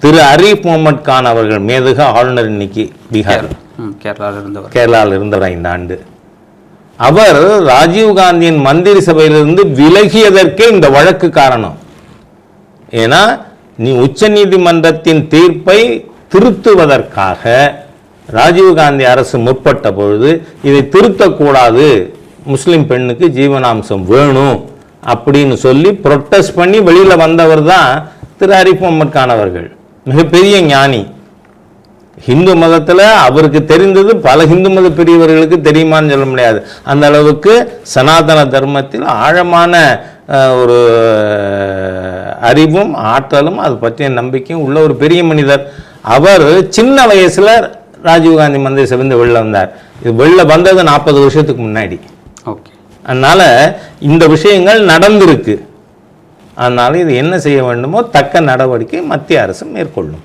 திரு அரீஃப் முகமது கான் அவர்கள், மேதகு ஆளுநர், இன்னைக்கு பீகார் கேரளாவில் இருந்தவர் 5 ஆண்டு. அவர் ராஜீவ்காந்தியின் மந்திரி சபையிலிருந்து விலகியதற்கே இந்த வழக்கு காரணம். ஏன்னா நீ உச்ச நீதிமன்றத்தின் தீர்ப்பை திருத்துவதற்காக ராஜீவ்காந்தி அரசு முற்பட்ட பொழுது இதை திருத்தக்கூடாது, முஸ்லிம் பெண்ணுக்கு ஜீவனாம்சம் வேணும் அப்படின்னு சொல்லி ப்ரொட்டஸ்ட் பண்ணி வெளியில் வந்தவர் தான் திரு அரீஃப் முகமது கான் அவர்கள். மிகப்பெரிய ஞானி. ஹிந்து மதத்தில் அவருக்கு தெரிந்தது பல ஹிந்து மத பெரியவர்களுக்கு தெரியுமான்னு சொல்ல முடியாது. அந்த அளவுக்கு சனாதன தர்மத்தில் ஆழமான ஒரு அறிவும் ஆற்றலும் அது பற்றிய நம்பிக்கையும் உள்ள ஒரு பெரிய மனிதர். அவர் சின்ன வயசில் ராஜீவ்காந்தி மந்திரி சபைந்து வெளில வந்தார். இது வெளில வந்தது 40 வருஷத்துக்கு முன்னாடி. ஓகே. அதனால் இந்த விஷயங்கள் நடந்திருக்கு. அதனால் இது என்ன செய்ய வேண்டுமோ தக்க நடவடிக்கை மத்திய அரசு மேற்கொள்ளும்.